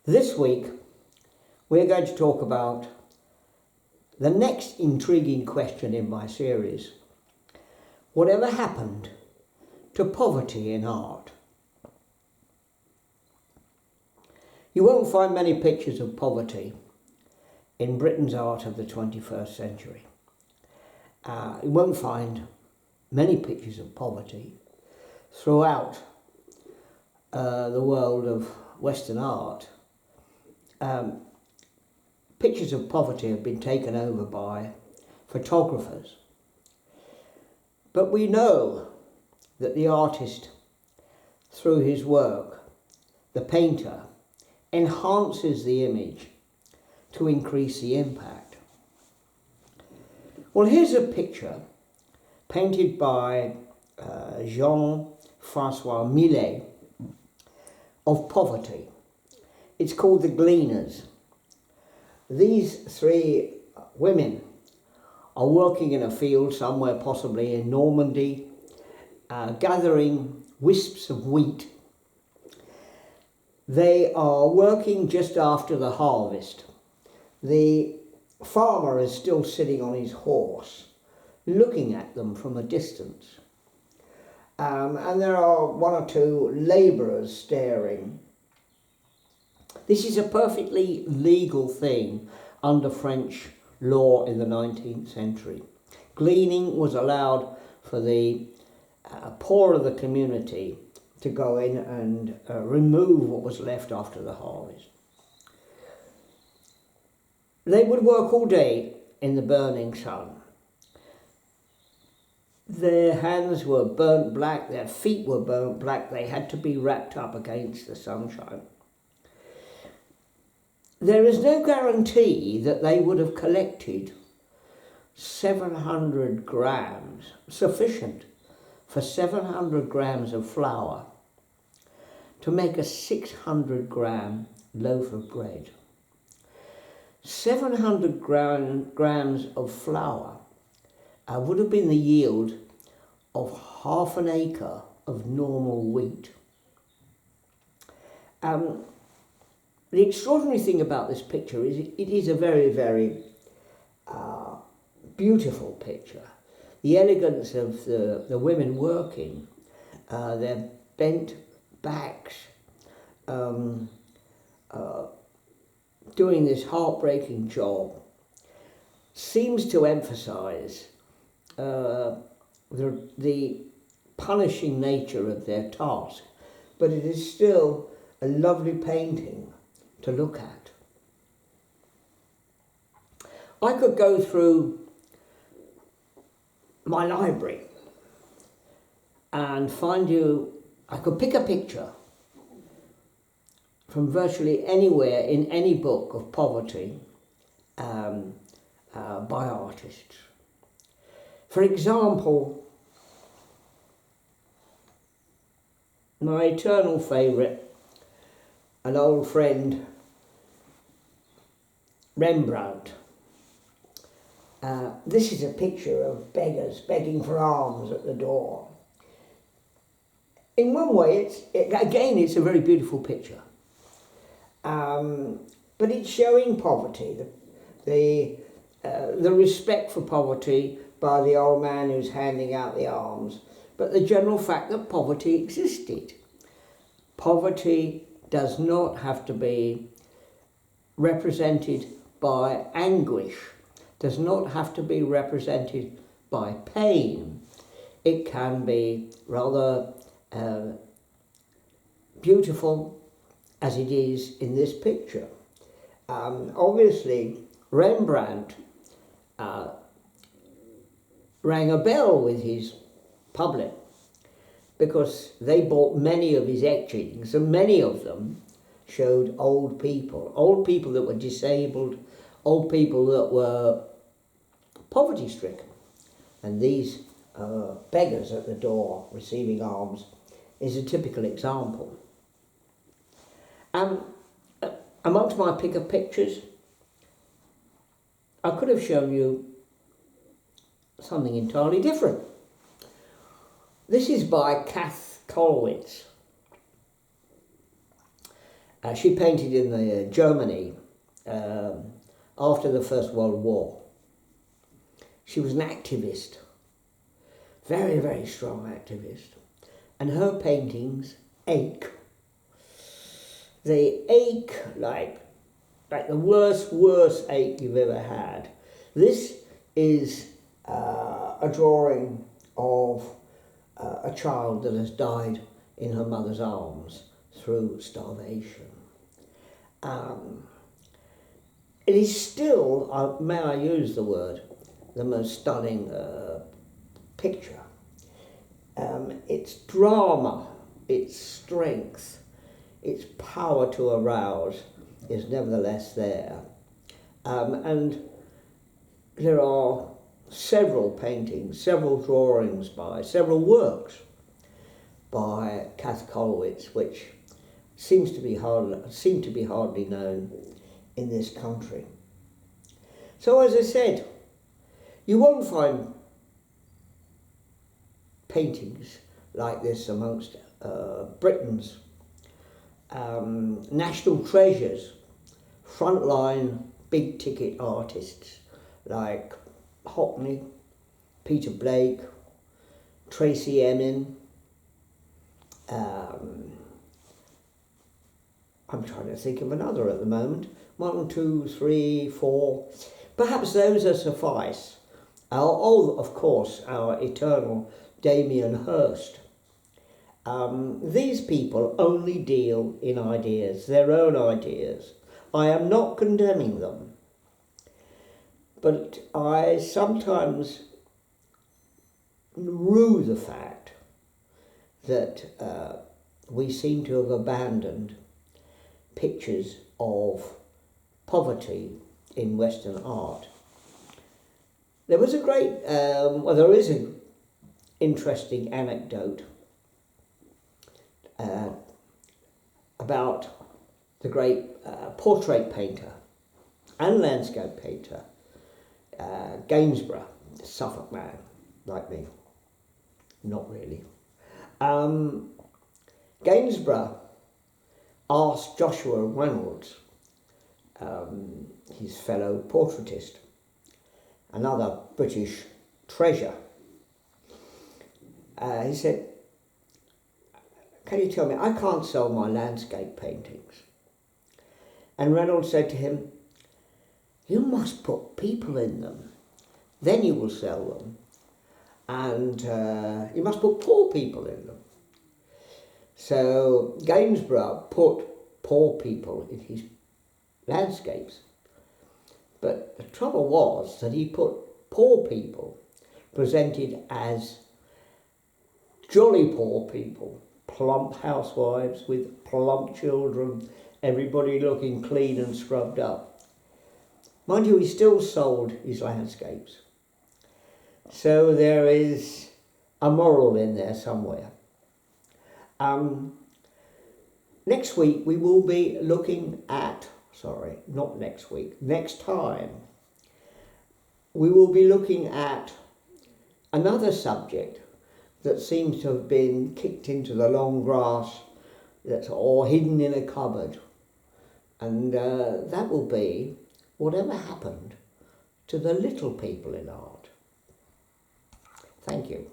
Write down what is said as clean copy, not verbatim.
This week, we're going to talk about the next intriguing question in my series. Whatever happened to poverty in art? You won't find many pictures of poverty in Britain's art of the 21st century. You won't find many pictures of poverty throughout the world of Western art. Pictures of poverty have been taken over by photographers. But we know that the artist, through his work, the painter, enhances the image to increase the impact. Well, here's a picture painted by Jean-Francois Millet of poverty. It's called The Gleaners. These three women are working in a field somewhere, possibly in Normandy, gathering wisps of wheat. They are working just after the harvest. The farmer is still sitting on his horse, looking at them from a distance. And there are one or two labourers staring. This is a perfectly legal thing under French law in the 19th century. Gleaning was allowed for the poor of the community to go in and remove what was left after the harvest. They would work all day in the burning sun. Their hands were burnt black, their feet were burnt black, they had to be wrapped up against the sunshine. There is no guarantee that they would have collected 700 grams, sufficient for 700 grams of flour to make a 600-gram loaf of bread. 700 grams of flour would have been the yield of half an acre of normal wheat. The extraordinary thing about this picture is it is a very, very beautiful picture. The elegance of the women working, their bent backs, doing this heartbreaking job, seems to emphasise the punishing nature of their task, but it is still a lovely painting to look at. I could go through my library and I could pick a picture from virtually anywhere in any book of poverty by artists. For example, my eternal favourite, an old friend, Rembrandt. This is a picture of beggars begging for alms at the door. In one way, it's a very beautiful picture. But it's showing poverty, the respect for poverty by the old man who's handing out the alms, but the general fact that poverty existed. Poverty does not have to be represented by anguish, does not have to be represented by pain. It can be rather beautiful, as it is in this picture. Obviously, Rembrandt rang a bell with his public because they bought many of his etchings, and many of them showed old people that were disabled, old people that were poverty-stricken. And these beggars at the door receiving alms is a typical example. Amongst my pick of pictures, I could have shown you something entirely different. This is by Kath Kollwitz. She painted in Germany after the First World War. She was an activist, very, very strong activist. And her paintings ache. They ache like the worst ache you've ever had. This is a drawing of a child that has died in her mother's arms through starvation. It is still, may I use the word, the most stunning picture. Its drama, its strength, its power to arouse is nevertheless there. And there are several paintings, several drawings several works by Kath Kollwitz, which seem to be hardly known in this country. So as I said, you won't find paintings like this amongst Britain's national treasures, frontline big ticket artists like Hockney, Peter Blake, Tracey Emin. I'm trying to think of another at the moment. 1, 2, 3, 4. Perhaps those are suffice. Of course, our eternal Damien Hirst. These people only deal in ideas, their own ideas. I am not condemning them, but I sometimes rue the fact that we seem to have abandoned pictures of poverty in Western art. There was a great, there is an interesting anecdote about the great portrait painter and landscape painter, Gainsborough, the Suffolk man, like me. Not really. Gainsborough asked Joshua Reynolds, his fellow portraitist, another British treasure, he said, "Can you tell me, I can't sell my landscape paintings." And Reynolds said to him, "You must put people in them, then you will sell them. And you must put poor people in them." So Gainsborough put poor people in his landscapes. But the trouble was that he put poor people presented as jolly poor people, plump housewives with plump children, everybody looking clean and scrubbed up. Mind you, he still sold his landscapes. So there is a moral in there somewhere. Next week we will be looking at, next time, we will be looking at another subject that seems to have been kicked into the long grass or hidden in a cupboard. And that will be whatever happened to the little people in art. Thank you.